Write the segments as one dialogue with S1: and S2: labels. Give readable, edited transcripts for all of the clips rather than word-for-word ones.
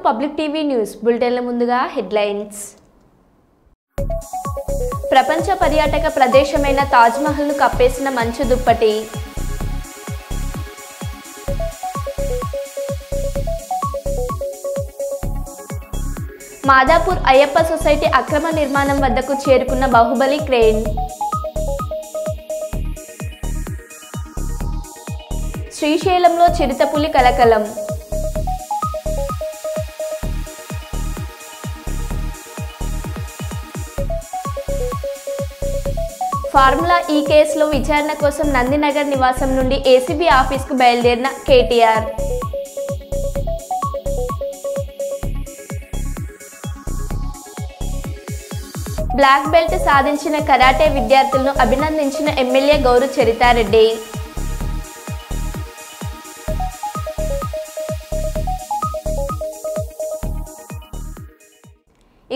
S1: Public TV news బులెటిన్ల ముందుగా headlines. ప్రపంచ పర్యాటక ప్రదేశమైన తాజ్మహల్ను కప్పేసిన మంచు దుప్పటి. మాదాపూర్ అయ్యప్ప సొసైటీ అక్రమ నిర్మాణం వద్దకు చేరుకున్న బాహుబలి క్రేన్. శ్రీశైలంలో చిరుతపులి కలకలం. ఫార్ములా ఈ కేసులో విచారణ కోసం నందినగర్ నివాసం నుండి ఏసీబీ ఆఫీస్కు బయలుదేరిన కేటీఆర్. బ్లాక్ బెల్ట్ సాధించిన కరాటే విద్యార్థులను అభినందించిన ఎమ్మెల్యే గౌరు చరితారెడ్డి.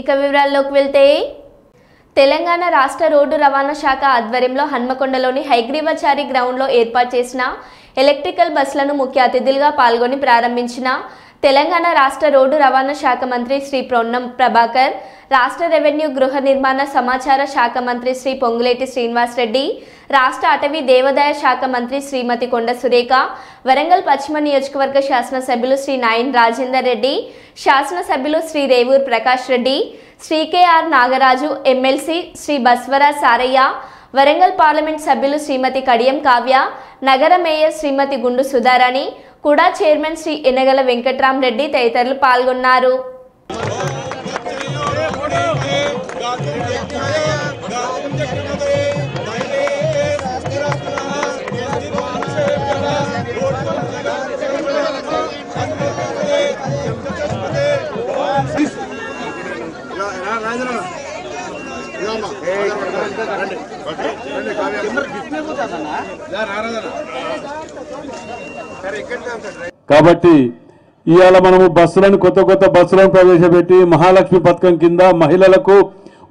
S1: ఇక వివరాల్లోకి వెళ్తే, తెలంగాణ రాష్ట్ర రోడ్డు రవాణా శాఖ ఆధ్వర్యంలో హన్మకొండలోని హైగ్రీవచారి గ్రౌండ్లో ఏర్పాటు చేసిన ఎలక్ట్రికల్ బస్సులను ముఖ్య అతిథులుగా పాల్గొని ప్రారంభించిన తెలంగాణ రాష్ట్ర రోడ్డు రవాణా శాఖ మంత్రి శ్రీ పొన్నం ప్రభాకర్, రాష్ట్ర రెవెన్యూ గృహ నిర్మాణ సమాచార శాఖ మంత్రి శ్రీ పొంగులేటి శ్రీనివాసరెడ్డి, రాష్ట్ర అటవీ దేవాదాయ శాఖ మంత్రి శ్రీమతి కొండ సురేఖ, వరంగల్ పశ్చిమ నియోజకవర్గ శాసనసభ్యులు శ్రీ నాయన్ రాజేందర్ రెడ్డి, శాసనసభ్యులు Shri Revur Prakash Reddy, Shri KR Nagaraju, MLC Shri Baswaraj Saraiah, Warangal parliament సభ్యులు శ్రీమతి కడియం కావ్య, నగర మేయర్ శ్రీమతి గుండు సుధారాణి, కూడా చైర్మన్ శ్రీ ఎనగల వెంకట్రామరెడ్డి తదితరులు పాల్గొన్నారు.
S2: కాబట్టి ఇవాళ మనము బస్సులను కొత్త బస్సులను ప్రవేశపెట్టి మహాలక్ష్మి పథకం కింద మహిళలకు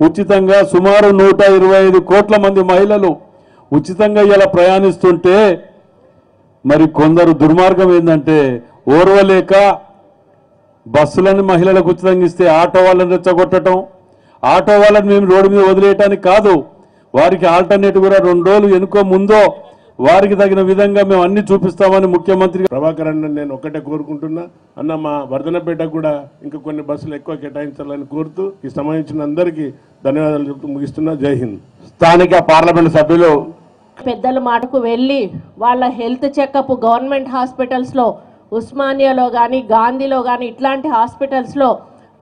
S2: ఉచితంగా సుమారు 125 కోట్ల మంది మహిళలు ఉచితంగా ఇలా ప్రయాణిస్తుంటే, మరి కొందరు దుర్మార్గం ఏంటంటే ఓర్వలేక బస్సులను మహిళలకు ఉచితంగా ఇస్తే ఆటో వాళ్ళని రెచ్చగొట్టడం, ఆటో వాళ్ళని మేము రోడ్డు మీద వదిలేయటానికి కాదు, వారికి ఆల్టర్నేటివ్ కూడా 2 రోజులు వెనుకో ముందో వారికి తగిన విధంగా మేము అన్ని చూపిస్తామని ముఖ్యమంత్రి
S3: ప్రభాకర్ అన్న నేను ఒక్కటే కోరుకుంటున్నా, అన్న మా వర్ధనపేట కూడా ఇంకా కొన్ని బస్సులు ఎక్కువ కేటాయించాలని కోరుతూ ఈ సంబంధించిన అందరికీ ధన్యవాదాలు చెప్తూ ముగిస్తున్నా. జై హింద్.
S2: స్థానిక పార్లమెంట్ సభ్యులు
S4: పెద్దల మాటకు వెళ్ళి వాళ్ళ హెల్త్ చెకప్ గవర్నమెంట్ హాస్పిటల్స్లో, ఉస్మానియాలో కానీ గాంధీలో కానీ ఇట్లాంటి హాస్పిటల్స్లో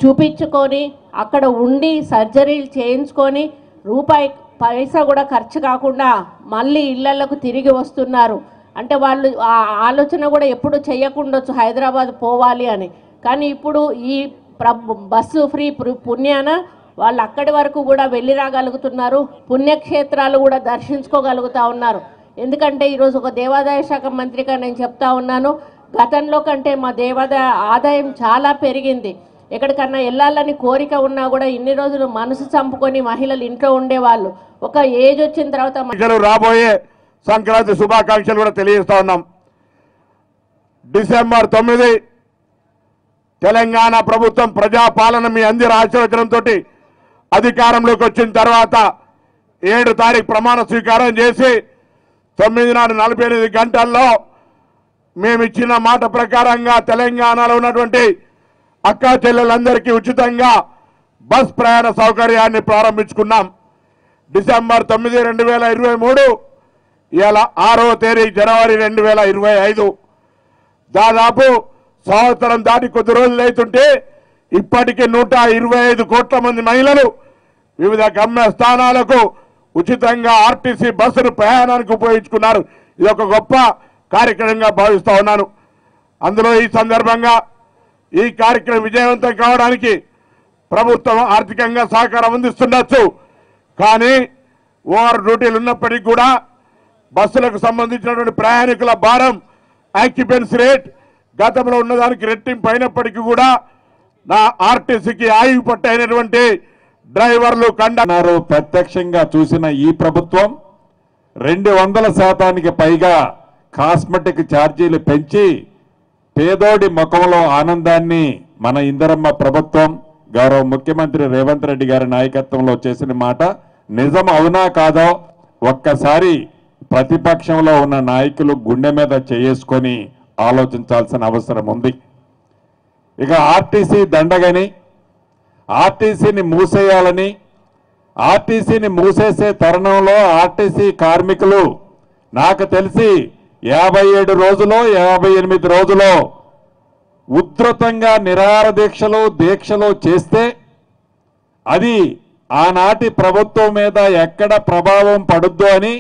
S4: చూపించుకొని అక్కడ ఉండి సర్జరీలు చేయించుకొని రూపాయి పైసా కూడా ఖర్చు కాకుండా మళ్ళీ ఇళ్లకు తిరిగి వస్తున్నారు. అంటే వాళ్ళు ఆ ఆలోచన కూడా ఎప్పుడు చేయకుండొచ్చు హైదరాబాద్ పోవాలి అని, కానీ ఇప్పుడు ఈ బస్సు ఫ్రీ పుణ్యాన వాళ్ళు అక్కడి వరకు కూడా వెళ్ళి రాగలుగుతున్నారు, పుణ్యక్షేత్రాలు కూడా దర్శించుకోగలుగుతూ ఉన్నారు. ఎందుకంటే ఈరోజు ఒక దేవాదాయ శాఖ మంత్రిగా నేను చెప్తా ఉన్నాను, గతంలో కంటే మా దేవాదాయ ఆదాయం చాలా పెరిగింది. ఎక్కడికన్నా వెళ్ళాలని కోరిక ఉన్నా కూడా ఇన్ని రోజులు మనసు చంపుకొని మహిళలు ఇంట్లో ఉండేవాళ్ళు. ఒక ఏజ్ వచ్చిన తర్వాత
S3: రాబోయే సంక్రాంతి శుభాకాంక్షలు కూడా తెలియజేస్తా ఉన్నాం. డిసెంబర్ 9 తెలంగాణ ప్రభుత్వం ప్రజాపాలన మీ అందరి ఆశీర్వచనంతో అధికారంలోకి వచ్చిన తర్వాత 7 తారీఖు ప్రమాణ స్వీకారం చేసి 9:48 గంటల్లో మేము ఇచ్చిన మాట ప్రకారంగా తెలంగాణలో ఉన్నటువంటి అక్కా చెల్లెలందరికీ ఉచితంగా బస్ ప్రయాణ సౌకర్యాన్ని ప్రారంభించుకున్నాం. డిసెంబర్ 9, 2023 ఇలా 6వ తేదీ జనవరి 2025 దాదాపు సంవత్సరం దాటి కొద్ది రోజులు అవుతుంటే ఇప్పటికీ 125 కోట్ల మంది మహిళలు వివిధ గమ్య స్థానాలకు ఉచితంగా ఆర్టీసీ బస్సును ప్రయాణానికి ఉపయోగించుకున్నారు. ఇది ఒక గొప్ప కార్యక్రమంగా భావిస్తా ఉన్నాను. అందులో ఈ సందర్భంగా ఈ కార్యక్రమం విజయవంతం కావడానికి ప్రభుత్వం ఆర్థికంగా సహకారం అందిస్తుండొచ్చు, కానీ ఓవర్ డ్యూటీలు ఉన్నప్పటికీ కూడా బస్సులకు సంబంధించినటువంటి ప్రయాణికుల భారం ఆక్యుపెన్సీ రేట్ గతంలో ఉన్నదానికి రెట్టింపు అయినప్పటికీ కూడా నా ఆర్టీసీకి ఆయువు పట్టైనటువంటి డ్రైవర్లు కండక్టర్లు
S2: ప్రత్యక్షంగా చూసిన ఈ ప్రభుత్వం 200% పైగా కాస్మెటిక్ ఛార్జీలు పెంచి పేదోడి ముఖంలో ఆనందాన్ని మన ఇందిరమ్మ ప్రభుత్వం గౌరవ ముఖ్యమంత్రి రేవంత్ రెడ్డి గారి నాయకత్వంలో చేసిన మాట నిజం అవునా కాదో ఒక్కసారి ప్రతిపక్షంలో ఉన్న నాయకులు గుండె మీద చేసుకొని ఆలోచించాల్సిన అవసరం ఉంది. ఇక ఆర్టీసీ దండగని, ఆర్టీసీని మూసేయాలని, ఆర్టీసీని మూసేసే తరుణంలో ఆర్టీసీ కార్మికులు నాకు తెలిసి 57 రోజులో 58 రోజులో ఉధృతంగా నిరాహార దీక్షలు చేస్తే అది ఆనాటి ప్రభుత్వం మీద ఎక్కడ ప్రభావం పడుద్దో అని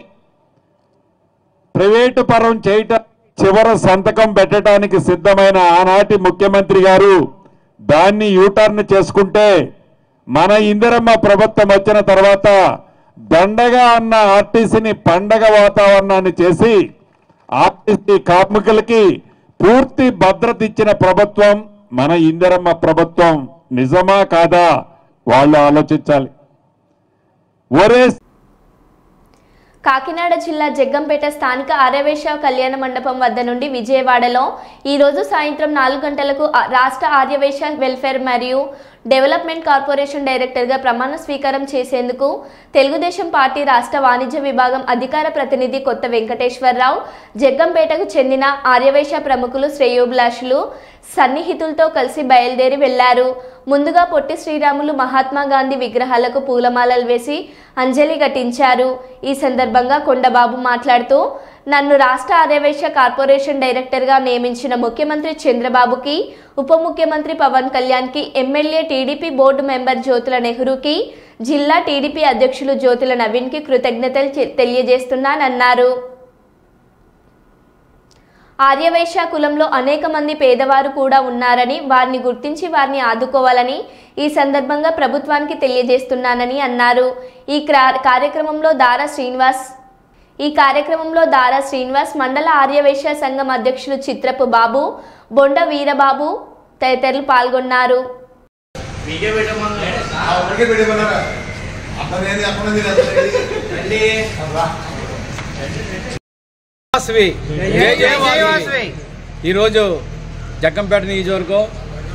S2: ప్రైవేటు పరం చేయటం చివరి సంతకం పెట్టడానికి సిద్ధమైన ఆనాటి ముఖ్యమంత్రి గారు దాన్ని యూటర్న్ చేసుకుంటే మన ఇందిరమ్మ ప్రభుత్వం వచ్చిన తర్వాత దండగా అన్న ఆర్టీసీని పండగ వాతావరణాన్ని చేసి ఆర్టీసీ కార్మికులకి పూర్తి భద్రత ఇచ్చిన ప్రభుత్వం మన ఇందిరమ్మ ప్రభుత్వం. నిజమా కాదా వాళ్ళు ఆలోచించాలి.
S1: కాకినాడ జిల్లా జగ్గంపేట స్థానిక ఆర్యవేశ కళ్యాణ మండపం వద్ద నుండి విజయవాడలో ఈరోజు సాయంత్రం 4 గంటలకు రాష్ట్ర ఆర్యవేశ వెల్ఫేర్ మరియు డెవలప్మెంట్ కార్పొరేషన్ డైరెక్టర్గా ప్రమాణ స్వీకారం చేసేందుకు తెలుగుదేశం పార్టీ రాష్ట్ర వాణిజ్య విభాగం అధికార ప్రతినిధి కొత్త వెంకటేశ్వరరావు, జగ్గంపేటకు చెందిన ఆర్యవేశ ప్రముఖులు, శ్రేయోభిలాషులు, సన్నిహితులతో కలిసి బయలుదేరి వెళ్లారు. ముందుగా పొట్టి శ్రీరాములు, మహాత్మా గాంధీ విగ్రహాలకు పూలమాలలు వేసి అంజలి ఘటించారు. ఈ సందర్భంగా కొండబాబు మాట్లాడుతూ, నన్ను రాష్ట్ర ఆర్యవేశ కార్పొరేషన్ డైరెక్టర్గా నియమించిన ముఖ్యమంత్రి చంద్రబాబుకి, ఉప ముఖ్యమంత్రి పవన్ కళ్యాణ్కి, MLA TDP board member Jyothula నెహ్రూకి, జిల్లా టీడీపీ అధ్యక్షులు జ్యోతుల నవీన్కి కృతజ్ఞతలు తెలియజేస్తున్నానన్నారు. ఆర్యవైశ్య కులంలో అనేక మంది పేదవారు కూడా ఉన్నారని, వారిని గుర్తించి వారిని ఆదుకోవాలని ఈ సందర్భంగా ప్రభుత్వానికి తెలియజేస్తున్నానని అన్నారు. ఈ కార్యక్రమంలో దారా శ్రీనివాస్, మండల ఆర్యవైశ్య సంఘం అధ్యక్షులు చిత్రపు బాబు, బొండ వీరబాబు తదితరులు పాల్గొన్నారు.
S5: ఈరోజు జగ్గంపేట నియోజకవర్గం,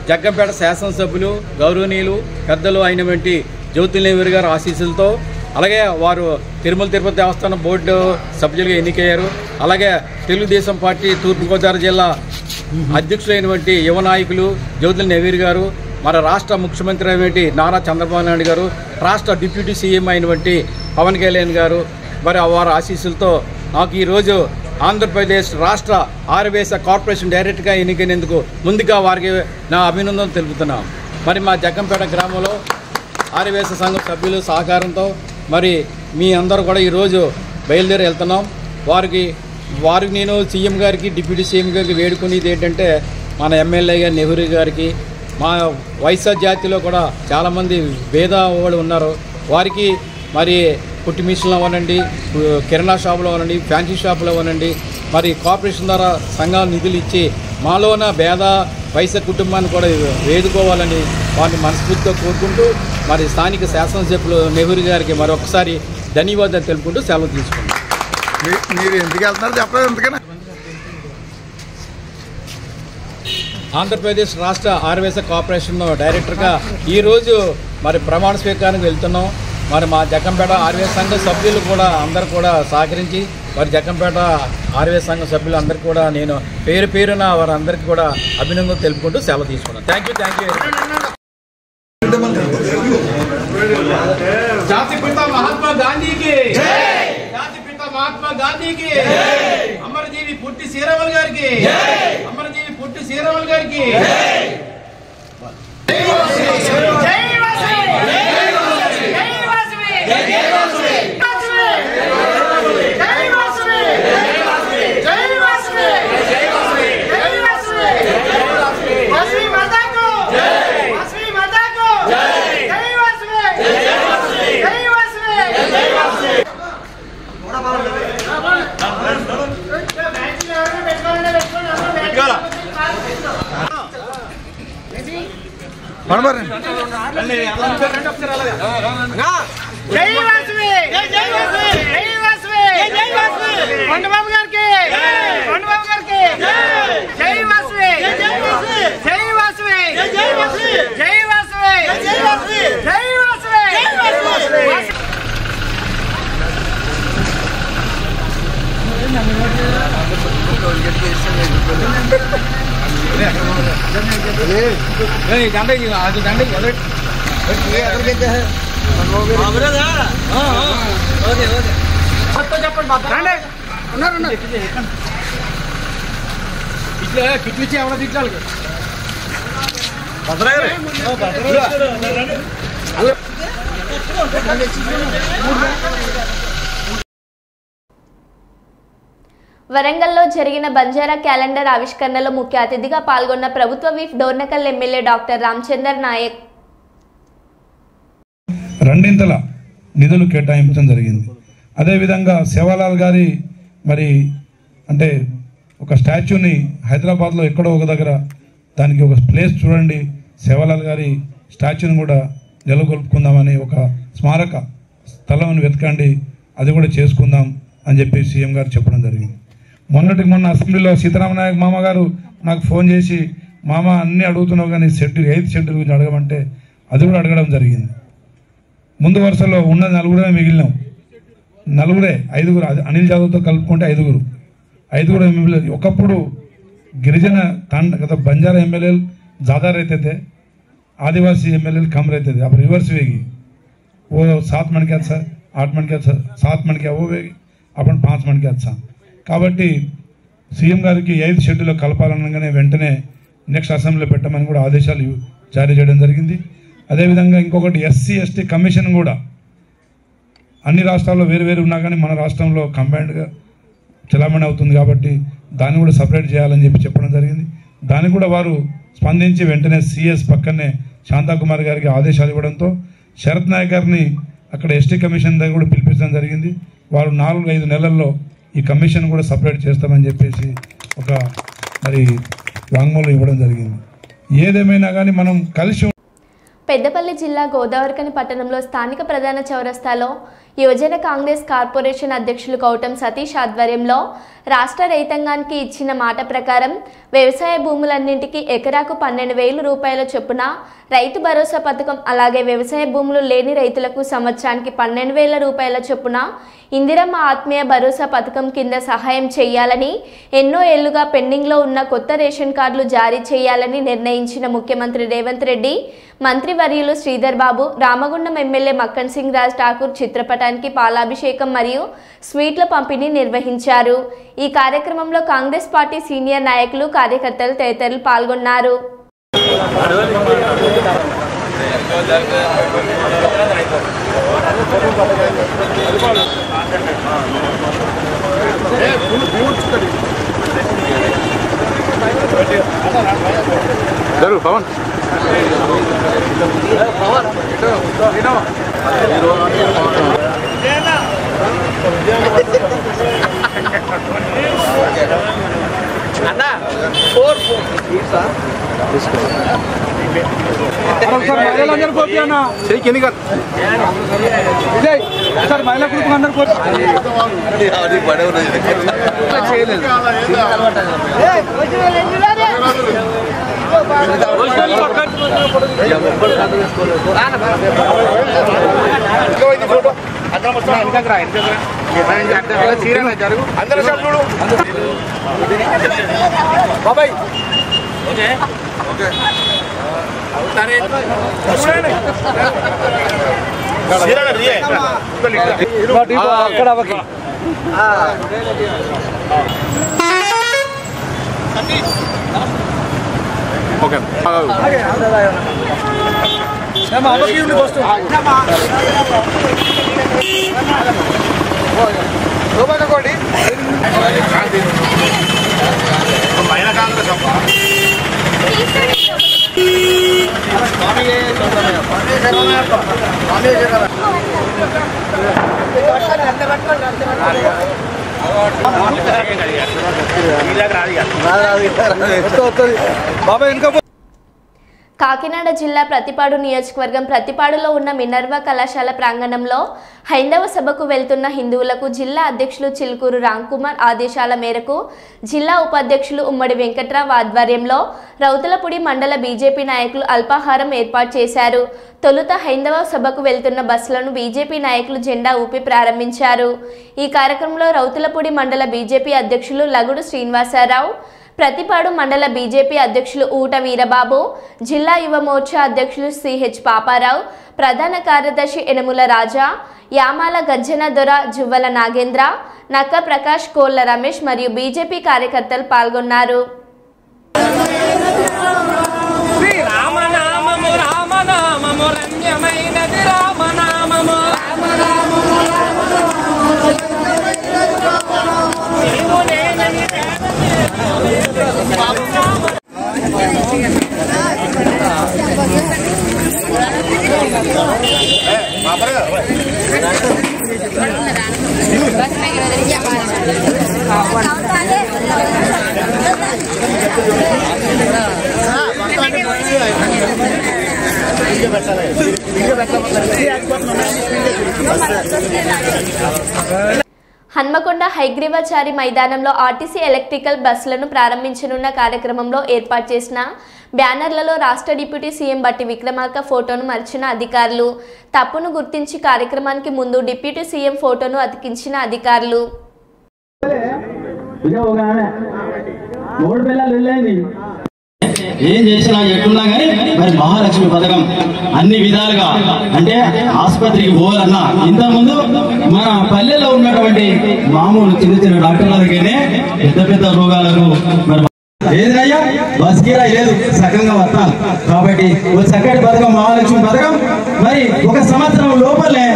S5: జగ్గంపేట శాసనసభ్యులు, గౌరవనీయులు, పెద్దలు అయినటువంటి జ్యోతుల నెహ్రూ గారి ఆశీస్సులతో, అలాగే వారు తిరుమల తిరుపతి దేవస్థానం బోర్డు సభ్యులుగా ఎన్నికయ్యారు. అలాగే తెలుగుదేశం పార్టీ తూర్పుగోదావరి జిల్లా అధ్యక్షులైనటువంటి యువ నాయకులు జ్యోతుల నెహ్రూ గారు, మన రాష్ట్ర ముఖ్యమంత్రి అయినటువంటి నారా చంద్రబాబు నాయుడు గారు, రాష్ట్ర డిప్యూటీ సీఎం అయినటువంటి పవన్ కళ్యాణ్ గారు, మరి వారి ఆశీస్సులతో నాకు ఈరోజు ఆంధ్రప్రదేశ్ రాష్ట్ర ఆర్యవేశ కార్పొరేషన్ డైరెక్టర్గా ఎన్నికైనందుకు ముందుగా వారికి నా అభినందనలు తెలుపుతున్నాం. మరి మా జగ్గంపేట గ్రామంలో ఆర్యవేశ సంఘం సభ్యులు సహకారంతో మరి మీ అందరూ కూడా ఈరోజు బయలుదేరి వెళ్తున్నాం. వారికి నేను సీఎం గారికి, డిప్యూటీ సీఎం గారికి వేడుకునేది ఏంటంటే, మన ఎమ్మెల్యే గారి నెహ్రూ గారికి, మా వైఎస్ఆర్ జాతిలో కూడా చాలామంది పేద వాళ్ళు ఉన్నారు. వారికి మరి పుట్టి మిషన్లో అవ్వనండి, కిరాణా షాపులో అవ్వనండి, ఫ్యాన్సీ షాపులో అవ్వనండి, మరి కార్పొరేషన్ ద్వారా సంఘాలు నిధులు ఇచ్చి మాలోన పేద వైశ్య కుటుంబాన్ని కూడా వేడుకోవాలని వారిని మనస్ఫూర్తిగా కోరుకుంటూ, మరి స్థానిక శాసనసభ్యులు నెహ్రూ గారికి మరొకసారి ధన్యవాదాలు తెలుపుకుంటూ సెలవు తీసుకున్నాం.
S6: మీరు ఎందుకు వెళ్తున్నారు చెప్పలేదు ఎందుకన్నా?
S5: ఆంధ్రప్రదేశ్ రాష్ట్ర ఆర్యవేశ కార్పొరేషన్ డైరెక్టర్గా ఈరోజు మరి ప్రమాణ స్వీకారానికి వెళ్తున్నాం. మరి మా జగ్గంపేట ఆర్యవేశ సంఘ సభ్యులు కూడా అందరూ కూడా సహకరించి, మరి జగ్గంపేట ఆర్యవేశ సంఘ సభ్యులు అందరికీ కూడా నేను పేరున వారందరికీ కూడా అభినందనలు తెలుపుకుంటూ సెలవు తీసుకున్నాను. Thank you. జాతిపిత మహాత్మా గాంధీకి, జాతిపిత మహాత్మా గాంధీకి, అమరజీవి పొట్టి శ్రీరాములు గారికి, అమరజీవి పొట్టి శ్రీరాములు గారికి.
S7: జై వాసవి.
S5: కిట్లిచ్చి ఎవరో తిట్టాలి
S1: వరంగల్లో జరిగిన బంజారా క్యాలెండర్ ఆవిష్కరణలో ముఖ్య అతిథిగా పాల్గొన్న ప్రభుత్వ whip Dornakal MLA doctor Ramachandar Naik
S7: రెండింతల నిధులు కేటాయించడం జరిగింది. అదేవిధంగా సేవాలాల్ గారి మరి అంటే ఒక స్టాచ్యూని హైదరాబాద్లో ఎక్కడో ఒక దగ్గర దానికి ఒక ప్లేస్ చూడండి, సేవాలాల్ గారి స్టాచ్యూని కూడా నెలకొల్పుకుందామని ఒక స్మారక స్థలం వెతకండి, అది కూడా చేసుకుందాం అని చెప్పి సీఎం గారు చెప్పడం జరిగింది. మొన్న అసెంబ్లీలో సీతారామనాయక్ మామ గారు నాకు ఫోన్ చేసి, మామ అన్నీ అడుగుతున్నావు కానీ షెడ్యూల్ 8th షెడ్యూల్ గురించి అడగమంటే అది కూడా అడగడం జరిగింది. ముందు వరుసలో ఉన్న నలుగురే మిగిలినాం, నలుగురే 5గురు, అనిల్ జాదవ్తో కలుపుకుంటే 5గురు ఎమ్మెల్యే. ఒకప్పుడు గిరిజన గత బంజారా ఎమ్మెల్యేలు ज़्यादा रहते थे, आदिवासी एमएलए कम रहते थे. अब रिवर्स वेगी, वो 7 मन के अच्छा 8 मन के अच्छा 7 मन के वो वेगी, अपन 5 मन के अच्छा. కాబట్టి సీఎం గారికి 8th షెడ్యూల్లో కలపాలనగానే వెంటనే నెక్స్ట్ అసెంబ్లీలో పెట్టమని కూడా ఆదేశాలు జారీ చేయడం జరిగింది. అదేవిధంగా ఇంకొకటి SC/ST కమిషన్ కూడా అన్ని రాష్ట్రాల్లో వేరు ఉన్నా కానీ మన రాష్ట్రంలో కంబైన్డ్గా చలామణి అవుతుంది కాబట్టి దాన్ని కూడా సపరేట్ చేయాలని చెప్పడం జరిగింది. దాన్ని కూడా వారు స్పందించి వెంటనే CS పక్కనే శాంతాకుమార్ గారికి ఆదేశాలు ఇవ్వడంతో శరత్ నాయక్ గారిని అక్కడ ST కమిషన్ దగ్గర కూడా పిలిపించడం జరిగింది. వారు 4-5 నెలల్లో ఈ కమిషన్ కూడా సపరేట్ చేస్తామని చెప్పేసి ఒక మరి వాంగ్మూలం ఇవ్వడం జరిగింది. ఏదేమైనా కానీ మనం కలిసి
S1: పెద్దపల్లి జిల్లా గోదావరిఖని పట్టణంలో స్థానిక ప్రధాన చౌరస్తాలో యువజన కాంగ్రెస్ కార్పొరేషన్ అధ్యక్షులు కౌటం సతీష్ ఆధ్వర్యంలో రాష్ట్ర రైతాంగానికి ఇచ్చిన మాట ప్రకారం వ్యవసాయ భూములన్నింటికీ ఎకరాకు 12,000 రూపాయల చొప్పున రైతు భరోసా పథకం, అలాగే వ్యవసాయ భూములు లేని రైతులకు సంవత్సరానికి 12,000 రూపాయల చొప్పున ఇందిరమ్మ ఆత్మీయ భరోసా పథకం కింద సహాయం చేయాలని, ఎన్నో ఏళ్లుగా పెండింగ్లో ఉన్న కొత్త రేషన్ కార్డులు జారీ చేయాలని నిర్ణయించిన ముఖ్యమంత్రి రేవంత్ రెడ్డి, మంత్రివర్యులు శ్రీధర్ బాబు, రామగుండం ఎమ్మెల్యే మక్కన్ సింగ్ రాజ్ ఠాకూర్ చిత్రపటానికి పాలాభిషేకం మరియు స్వీట్ల పంపిణీ నిర్వహించారు. ఈ కార్యక్రమంలో కాంగ్రెస్ పార్టీ సీనియర్ నాయకులు, కార్యకర్తలు తదితరులు పాల్గొన్నారు.
S6: పవన్
S5: అన్నా 4 మహిళలందరూ కోపి అన్న
S6: కింది
S5: విజయ్ సార్ మహిళా గ్రూప్ అందరూ కోపి బాబాయ్ అక్కడ
S6: ఓకే మహిళా కాంగ్రెస్
S5: బాబాయ్ ఇంకా
S1: కాకినాడ జిల్లా ప్రతిపాడు నియోజకవర్గం ప్రతిపాడులో ఉన్న మినర్వా కళాశాల ప్రాంగణంలో హైందవ సభకు వెళ్తున్న హిందువులకు జిల్లా అధ్యక్షులు చిలుకూరు రాంకుమార్ ఆదేశాల మేరకు జిల్లా ఉపాధ్యక్షులు ఉమ్మడి వెంకట్రావు ఆధ్వర్యంలో రౌతులపూడి మండల బీజేపీ నాయకులు అల్పాహారం ఏర్పాటు చేశారు. తొలుత హైందవ సభకు వెళ్తున్న బస్సులను బీజేపీ నాయకులు జెండా ఊపి ప్రారంభించారు. ఈ కార్యక్రమంలో రౌతులపూడి మండల బీజేపీ అధ్యక్షులు లగుడు శ్రీనివాసరావు, ప్రతిపాడు మండల బీజేపీ అధ్యక్షులు ఊట వీరబాబు, జిల్లా యువ మోర్చా అధ్యక్షులు సిహెచ్ పాపారావు, ప్రధాన కార్యదర్శి యనముల రాజా, యామాల గజ్జన దొర, జువ్వల నాగేంద్ర, నక్క ప్రకాష్, కోళ్ల రమేష్ మరియు బీజేపీ కార్యకర్తలు పాల్గొన్నారు. హన్మకొండ హైగ్రీవాచారి మైదానంలో ఆర్టీసీ ఎలక్ట్రికల్ బస్సులను ప్రారంభించనున్న కార్యక్రమంలో ఏర్పాటు చేసిన బ్యానర్లలో రాష్ట్ర డిప్యూటీ సీఎం బట్టి విక్రమార్క ఫోటోను మర్చిన అధికారులు, తప్పును గుర్తించి కార్యక్రమానికి ముందు డిప్యూటీ సీఎం ఫోటోను అతికించిన అధికారులు.
S8: ఏం చేసినా ఎట్టున్నా కానీ మరి మహాలక్ష్మి పథకం అన్ని విధాలుగా అంటే ఆసుపత్రికి పోవాలన్నా ఇంతకుముందు మన పల్లెల్లో ఉన్నటువంటి మామూలు చిన్న చిన్న డాక్టర్ల దగ్గరనే పెద్ద పెద్ద రోగాలకు మరి ఏదైనా బస్ కిరాయి లేదు, సకంగా వస్తాను కాబట్టి ఒక చక్కటి పథకం మహాలక్ష్మి పథకం. మరి ఒక సంవత్సరం లోపలే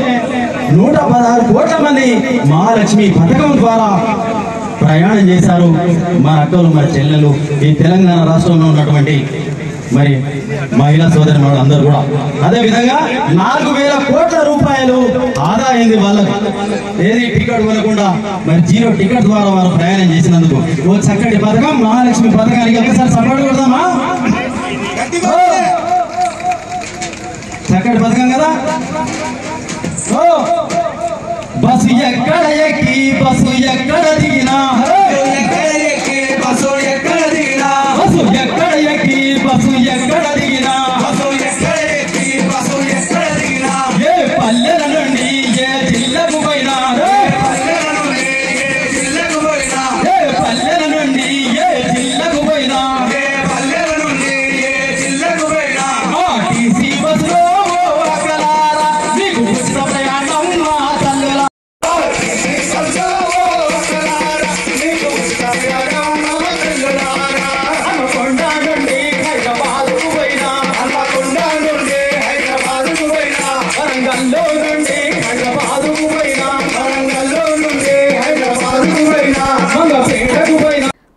S8: 116 కోట్ల మంది మహాలక్ష్మి పథకం ద్వారా ప్రయాణం చేశారు. మా అక్కలు మా చెల్లెలు ఈ తెలంగాణ రాష్ట్రంలో ఉన్నటువంటి మరి మహిళా సోదరులు అందరూ కూడా. అదేవిధంగా 4,000 కోట్ల రూపాయలు ఆదా అయింది వాళ్ళకు. ఏది టికెట్ కొనకుండా మరి 0 టికెట్ ద్వారా వారు ప్రయాణం చేసినందుకు ఓ చక్కటి పథకం మహాలక్ష్మి పథకానికి ఒకసారి సపోర్ట్ కొడదామా? చక్కటి పథకం కదా. బస్సు ఎక్కడ ఎక్కి బస్సు ఎక్కడ దిగినా, బస్సు ఎక్కడ దిగినా, బస్సు ఎక్కడ ఎక్కి బస్సు ఎక్కడ దిగినా, బస్సు ఎక్కడ ఎక్కి బస్సు ఎక్కడ దిగినా, ఏ పల్లెల నుండి ఏ జిల్లకు పోయినా, పల్లెల నుండి ఏ జిల్లకు పోయినా, ఏ పల్లెల నుండి ఏ జిల్లకు పోయినా, ఏ పల్లెల నుండి ఏ జిల్లకు పోయినా ఆర్టీసీ బస్సులో అక్కలారా మీకు ఉచిత ప్రయాణం మా తల్లుల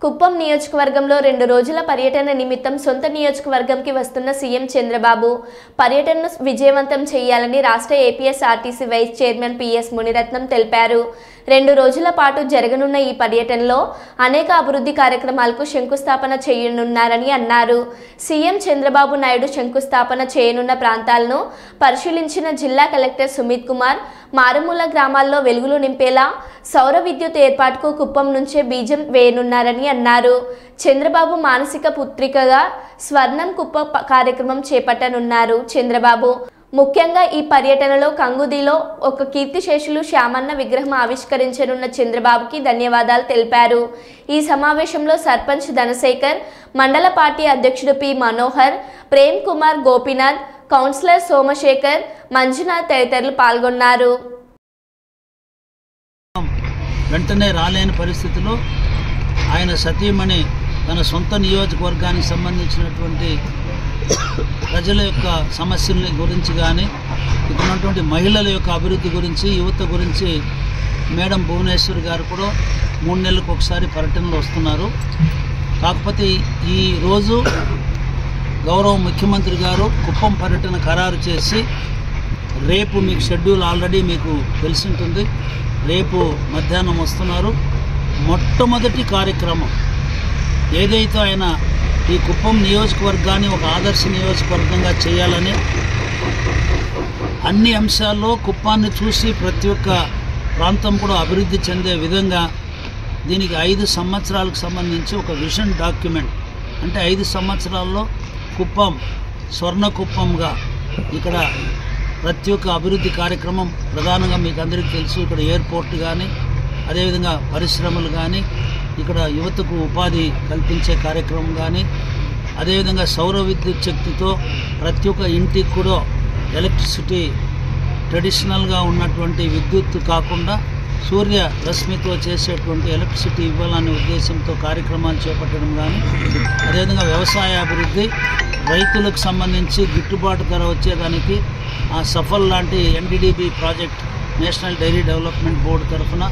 S1: కుప్పం నియోజకవర్గంలో 2 రోజుల పర్యటన నిమిత్తం సొంత నియోజకవర్గంకి వస్తున్న సీఎం చంద్రబాబు పర్యటనను విజయవంతం చేయాలని రాష్ట్ర APSRTC vice chairman P S Muniratnam తెలిపారు. 2 రోజుల పాటు జరగనున్న ఈ పర్యటనలో అనేక అభివృద్ధి కార్యక్రమాలకు శంకుస్థాపన చేయనున్నారని అన్నారు. సీఎం చంద్రబాబు నాయుడు శంకుస్థాపన చేయనున్న ప్రాంతాలను పరిశీలించిన జిల్లా కలెక్టర్ సుమిత్ కుమార్ మారుమూల గ్రామాల్లో వెలుగులు నింపేలా సౌర విద్యుత్ ఏర్పాటుకు కుప్పం నుంచే బీజం వేయనున్నారని అన్నారు. చంద్రబాబు మానసిక పుత్రికగా స్వర్ణం కుప్ప కార్యక్రమం చేపట్టనున్నారు. చంద్రబాబు ముఖ్యంగా ఈ పర్యటనలో కంగుదిలో ఒక కీర్తిశేషులు శ్యామన్న విగ్రహం ఆవిష్కరించనున్న చంద్రబాబుకి ధన్యవాదాలు తెలిపారు. ఈ సమావేశంలో సర్పంచ్ ధనశేఖర్, మండల పార్టీ అధ్యక్షుడు పి మనోహర్, ప్రేమ్ కుమార్, గోపీనాథ్, కౌన్సిలర్ సోమశేఖర్, మంజునాథ్ తదితరులు పాల్గొన్నారు.
S9: వెంటనే రాలేని పరిస్థితిలో ఆయన సతీమణి తన సొంత నియోజకవర్గానికి సంబంధించినటువంటి ప్రజల యొక్క సమస్యల గురించి కానీ ఇక్కడ ఉన్నటువంటి మహిళల యొక్క అభివృద్ధి గురించి యువత గురించి మేడం భువనేశ్వర్ గారు కూడా 3 నెలలకు ఒకసారి పర్యటనలో వస్తున్నారు. కాకపోతే ఈ రోజు గౌరవ ముఖ్యమంత్రి గారు కుప్పం పర్యటన ఖరారు చేసి రేపు మీకు షెడ్యూల్ ఆల్రెడీ మీకు తెలిసి ఉంటుంది. రేపు మధ్యాహ్నం వస్తున్నారు. మొట్టమొదటి కార్యక్రమం ఏదైతే ఆయన ఈ కుప్పం నియోజకవర్గాన్ని ఒక ఆదర్శ నియోజకవర్గంగా చేయాలని అన్ని అంశాల్లో కుప్పాన్ని చూసి ప్రతి ఒక్క ప్రాంతం కూడా అభివృద్ధి చెందే విధంగా దీనికి 5 సంవత్సరాలకు సంబంధించి ఒక విజన్ డాక్యుమెంట్, అంటే 5 సంవత్సరాల్లో కుప్పం స్వర్ణ కుప్పంగా ఇక్కడ ప్రతి ఒక్క అభివృద్ధి కార్యక్రమం, ప్రధానంగా మీకు అందరికీ తెలుసు ఇక్కడ ఎయిర్పోర్ట్ కానీ, అదేవిధంగా పరిశ్రమలు కానీ, ఇక్కడ యువతకు ఉపాధి కల్పించే కార్యక్రమం కానీ, అదేవిధంగా సౌర విద్యుత్ శక్తితో ప్రతి ఒక్క ఇంటికి కూడా ఎలక్ట్రిసిటీ ట్రెడిషనల్గా ఉన్నటువంటి విద్యుత్ కాకుండా సూర్య రశ్మితో చేసేటువంటి ఎలక్ట్రిసిటీ ఇవ్వాలనే ఉద్దేశంతో కార్యక్రమాలు చేపట్టడం కానీ, అదేవిధంగా వ్యవసాయ అభివృద్ధి, రైతులకు సంబంధించి గిట్టుబాటు ధర వచ్చేదానికి ఆ సఫల్ లాంటి NDDB project, national dairy development board తరఫున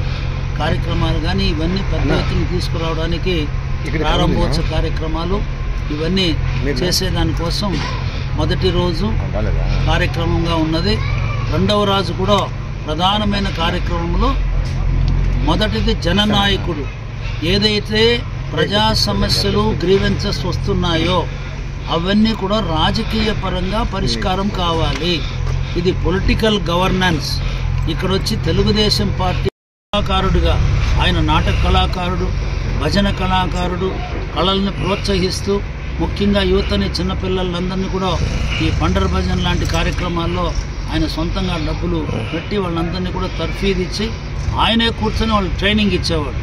S9: కార్యక్రమాలు కానీ ఇవన్నీ పెద్ద ఎత్తున తీసుకురావడానికి ప్రారంభోత్సవ కార్యక్రమాలు ఇవన్నీ చేసేదానికోసం మొదటి రోజు కార్యక్రమంగా ఉన్నది. రెండవ రోజు కూడా ప్రధానమైన కార్యక్రమంలో మొదటిది జననాయకుడు. ఏదైతే ప్రజా సమస్యలు గ్రీవెన్సెస్ వస్తున్నాయో అవన్నీ కూడా రాజకీయ పరంగా పరిష్కారం కావాలి. ఇది పొలిటికల్ గవర్నెన్స్. ఇక్కడ వచ్చి తెలుగుదేశం పార్టీ కళాకారుడిగా, ఆయన నాటక కళాకారుడు, భజన కళాకారుడు, కళల్ని ప్రోత్సహిస్తూ ముఖ్యంగా యువతని, చిన్నపిల్లలందరినీ కూడా ఈ పండర్ భజన లాంటి కార్యక్రమాల్లో ఆయన సొంతంగా డబ్బులు పెట్టి వాళ్ళందరినీ కూడా తర్ఫీదిచ్చి ఆయనే కూర్చొని వాళ్ళు ట్రైనింగ్ ఇచ్చేవాడు.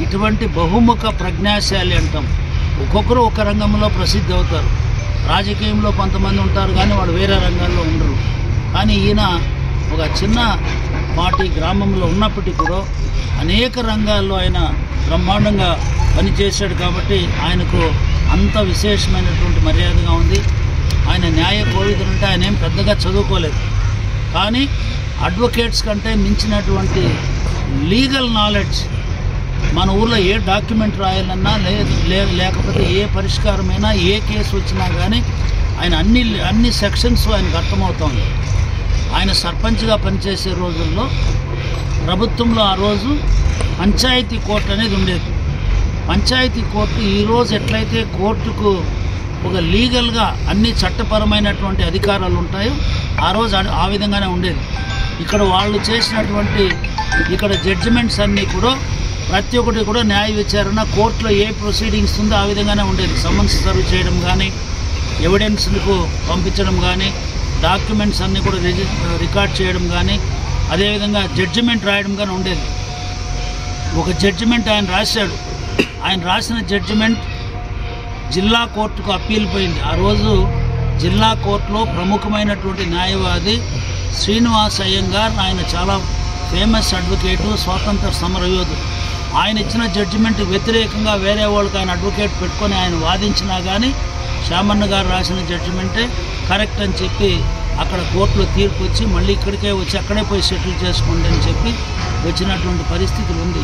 S9: ఇటువంటి బహుముఖ ప్రజ్ఞాశాలి అంటాం. ఒక్కొక్కరు ఒక రంగంలో ప్రసిద్ధి అవుతారు. రాజకీయంలో కొంతమంది ఉంటారు కానీ వాడు వేరే రంగాల్లో ఉండరు. కానీ ఈయన ఒక చిన్న పార్టీ గ్రామంలో ఉన్నప్పటికీ కూడా అనేక రంగాల్లో ఆయన బ్రహ్మాండంగా పనిచేశాడు. కాబట్టి ఆయనకు అంత విశేషమైనటువంటి మర్యాదగా ఉంది. ఆయన న్యాయ కోవిదులు అంటే ఆయన ఏం పెద్దగా చదువుకోలేదు, కానీ అడ్వకేట్స్ కంటే మించినటువంటి లీగల్ నాలెడ్జ్. మన ఊర్లో ఏ డాక్యుమెంట్ రాయాలన్నా లేకపోతే ఏ పరిష్కారమైనా, ఏ కేసు వచ్చినా కానీ ఆయన అన్ని సెక్షన్స్ ఆయనకు అర్థమవుతుంది. ఆయన సర్పంచ్గా పనిచేసే రోజుల్లో ప్రభుత్వంలో ఆ రోజు పంచాయతీ కోర్టు అనేది ఉండేది. పంచాయతీ కోర్టు ఈరోజు ఎట్లయితే కోర్టుకు ఒక లీగల్గా అన్ని చట్టపరమైనటువంటి అధికారాలు ఉంటాయో ఆ రోజు ఆ విధంగానే ఉండేది. ఇక్కడ వాళ్ళు చేసినటువంటి ఇక్కడ జడ్జిమెంట్స్ అన్నీ కూడా ప్రతి ఒక్కటి కూడా న్యాయ విచారణ కోర్టులో ఏ ప్రొసీడింగ్స్ ఉందో ఆ విధంగానే ఉండేది. సమన్స్ సర్వ్ చేయడం కానీ, ఎవిడెన్స్లకు పంపించడం కానీ, డాక్యుమెంట్స్ అన్నీ కూడా రికార్డ్ చేయడం కానీ, అదేవిధంగా జడ్జిమెంట్ రాయడం కానీ ఉండేది. ఒక జడ్జిమెంట్ ఆయన రాశాడు. ఆయన రాసిన జడ్జిమెంట్ జిల్లా కోర్టుకు అప్పీల్ పోయింది. ఆ రోజు జిల్లా కోర్టులో ప్రముఖమైనటువంటి న్యాయవాది శ్రీనివాస్ అయ్యంగార్, ఆయన చాలా ఫేమస్ అడ్వకేటు, స్వాతంత్ర సమరయోధుడు. ఆయన ఇచ్చిన జడ్జిమెంట్ వ్యతిరేకంగా వేరే వాళ్ళకి ఆయన అడ్వకేట్ పెట్టుకొని ఆయన వాదించినా కానీ శ్యామన్న గారు రాసిన జడ్జిమెంటే కరెక్ట్ అని చెప్పి అక్కడ కోర్టులో తీర్పు వచ్చి మళ్ళీ ఇక్కడికే వచ్చి అక్కడే పోయి సెటిల్ చేసుకోండి అని చెప్పి వచ్చినటువంటి పరిస్థితులు ఉంది.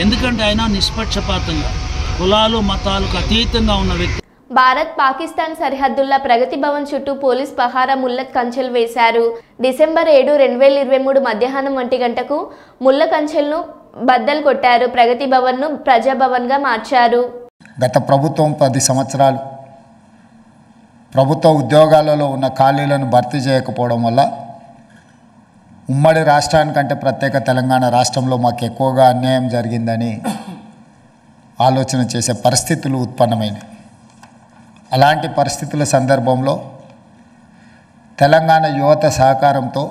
S9: ఎందుకంటే ఆయన నిష్పక్షపాతంగా కులాలు మతాలకు అతీతంగా ఉన్న వ్యక్తి.
S1: భారత్ పాకిస్తాన్ సరిహద్దుల ప్రగతి భవన్ చుట్టూ పోలీస్ పహారా ముళ్ళ కంచెలు వేశారు. డిసెంబర్ 7, 2023 మధ్యాహ్నం 1 గంటకు ముళ్ళ కంచెలను బద్దలు కొట్టారు. ప్రగతి భవన్ను ప్రజాభవన్గా మార్చారు.
S10: గత ప్రభుత్వం 10 సంవత్సరాలు ప్రభుత్వ ఉద్యోగాలలో ఉన్న ఖాళీలను భర్తీ చేయకపోవడం వల్ల ఉమ్మడి రాష్ట్రానికంటే ప్రత్యేక తెలంగాణ రాష్ట్రంలో మాకు ఎక్కువగా అన్యాయం జరిగిందని ఆలోచన చేసే పరిస్థితులు ఉత్పన్నమైనవి. అలాంటి పరిస్థితుల సందర్భంలో తెలంగాణ యువత సహకారంతో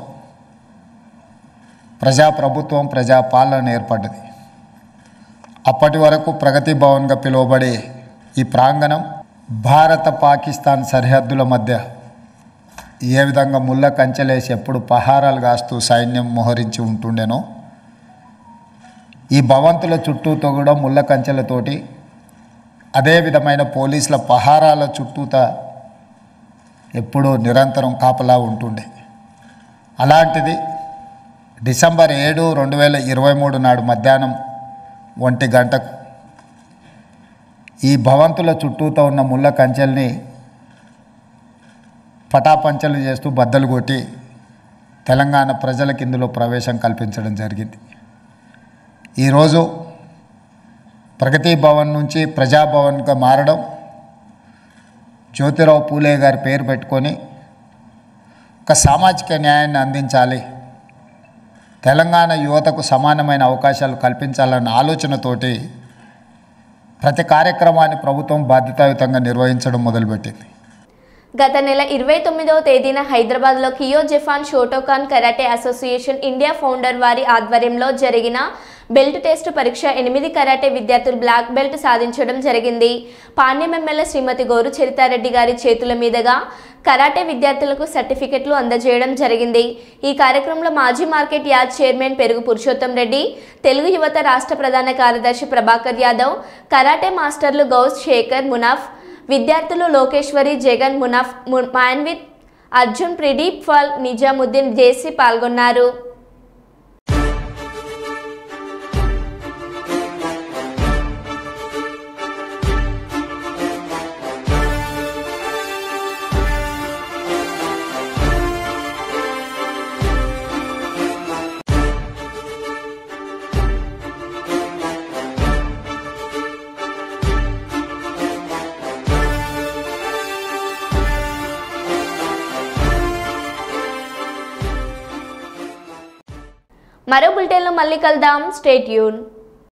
S10: ప్రజాప్రభుత్వం, ప్రజాపాలన ఏర్పడ్డది. అప్పటి వరకు ప్రగతి భవన్గా పిలువబడే ఈ ప్రాంగణం భారత పాకిస్తాన్ సరిహద్దుల మధ్య ఏ విధంగా ముళ్ళ కంచెలేసి ఎప్పుడు పహారాలు కాస్తూ సైన్యం మోహరించి ఉంటుండేనో ఈ భవంతుల చుట్టూతో కూడా ముళ్ళ కంచెలతోటి అదే విధమైన పోలీసుల పహారాల చుట్టూత ఎప్పుడూ నిరంతరం కాపలా ఉంటుండే. అలాంటిది డిసెంబర్ 7, 2023 నాడు మధ్యాహ్నం 1 గంటకు ఈ భవంతుల చుట్టూతో ఉన్న ముళ్ళ కంచెల్ని పటాపంచలు చేస్తూ బద్దలు కొట్టి తెలంగాణ ప్రజలకు ఇందులో ప్రవేశం కల్పించడం జరిగింది. ఈరోజు ప్రగతి భవన్ నుంచి ప్రజాభవన్గా మారడం జ్యోతిరావు పూలే గారి పేరు పెట్టుకొని ఒక సామాజిక న్యాయాన్ని అందించాలి, తెలంగాణ యువతకు సమానమైన అవకాశాలు కల్పించాలన్న ఆలోచనతోటి ప్రతి కార్యక్రమాన్ని ప్రభుత్వం బాధ్యతాయుతంగా నిర్వహించడం మొదలుపెట్టింది.
S1: గత నెల 29వ తేదీన హైదరాబాద్లో Kio Japan Shotokan karate association India founder వారి ఆధ్వర్యంలో జరిగిన బెల్ట్ టెస్ట్ పరీక్ష 8 కరాటే విద్యార్థులు బ్లాక్ బెల్ట్ సాధించడం జరిగింది. పాణ్యం ఎమ్మెల్యే శ్రీమతి గోరు చరితారెడ్డి గారి చేతుల మీదుగా కరాటే విద్యార్థులకు సర్టిఫికెట్లు అందజేయడం జరిగింది. ఈ కార్యక్రమంలో మాజీ మార్కెట్ యార్డ్ చైర్మన్ పెరుగు పురుషోత్తం రెడ్డి, తెలుగు యువత రాష్ట్ర ప్రధాన కార్యదర్శి ప్రభాకర్ యాదవ్, కరాటే మాస్టర్లు గౌస్ శేఖర్, మునాఫ్, విద్యార్థులు లోకేశ్వరి, జగన్, మునాఫ్, మాన్విత్, అర్జున్, ప్రదీప్, ఫాల్, నిజాముద్దీన్, జేసీ పాల్గొన్నారు. మరో బులెటిన్లో మళ్ళీ కలుద్దాం. Stay tune.